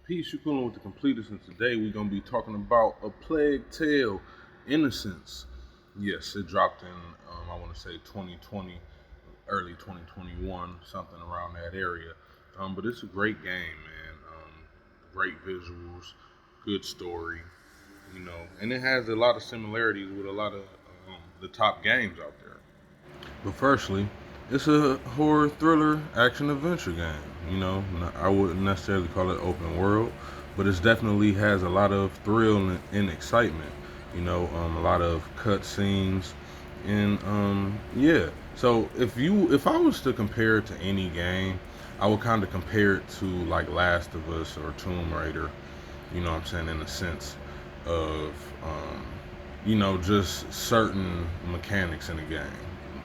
Peace, you coolin' with the Completist, and today we're gonna be talking about A Plague Tale Innocence. Yes, it dropped in, I want to say 2020, early 2021, something around that area. But it's a great game, man. Great visuals, good story, and it has a lot of similarities with a lot of the top games out there. But firstly, it's a horror thriller action adventure game. I wouldn't necessarily call it open world, but it definitely has a lot of thrill and excitement. A lot of cut scenes, and yeah. So if I was to compare it to any game, I would kind of compare it to like Last of Us or Tomb Raider. You know what I'm saying, in the sense of just certain mechanics in the game.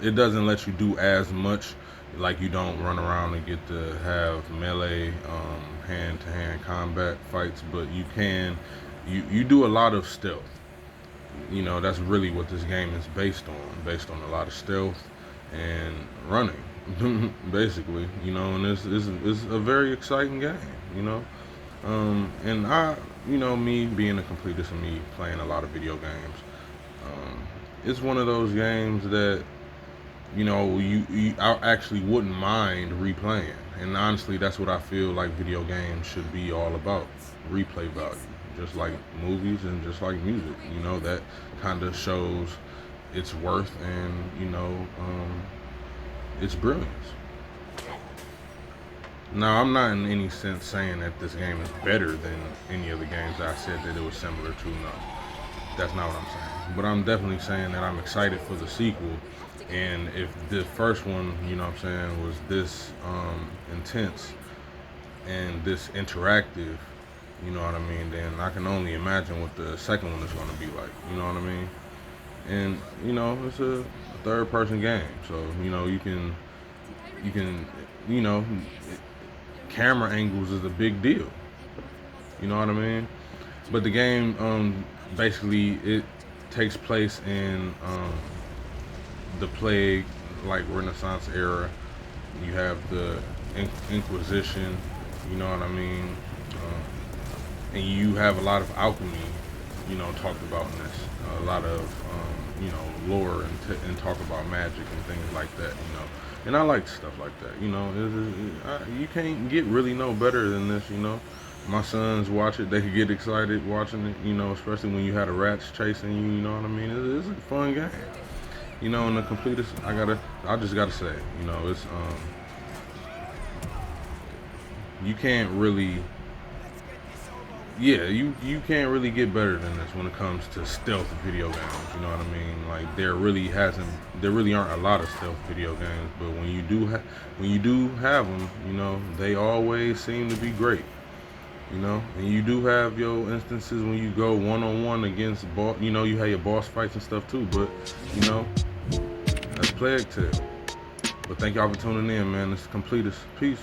It doesn't let you do as much, like you don't run around and get to have melee hand-to-hand combat fights, but you do a lot of stealth. That's really what this game is based on a lot of stealth and running, basically. And it's a very exciting game. you know and me being a completist and me playing a lot of video games, it's one of those games that I actually wouldn't mind replaying. And honestly, that's what I feel like video games should be all about: replay value, just like movies and just like music. That kind of shows its worth and its brilliance. Now, I'm not in any sense saying that this game is better than any of the games that I said that it was similar to. No, that's not what I'm saying. But I'm definitely saying that I'm excited for the sequel. And if the first one, what I'm saying, was this intense and this interactive, what I mean, then I can only imagine what the second one is going to be like. You know what I mean? And it's a third person game, so you can you know camera angles is a big deal. You know what I mean? But the game, basically, it takes place in the plague, like Renaissance era. You have the Inquisition. You know what I mean? And you have a lot of alchemy, talked about in this. A lot of lore and talk about magic and things like that. And I like stuff like that. You can't get really no better than this. My sons watch it; they could get excited watching it. Especially when you had a rats chasing you. You know what I mean? It's a fun game. And the completest, I just gotta say, it's you can't really, yeah, you can't really get better than this when it comes to stealth video games. You know what I mean? Like there really aren't a lot of stealth video games, but when you do have them, they always seem to be great. And you do have your instances when you go one on one against boss. You have your boss fights and stuff too, but that's Plague Tale. But thank y'all for tuning in, man. This is Completist. Peace.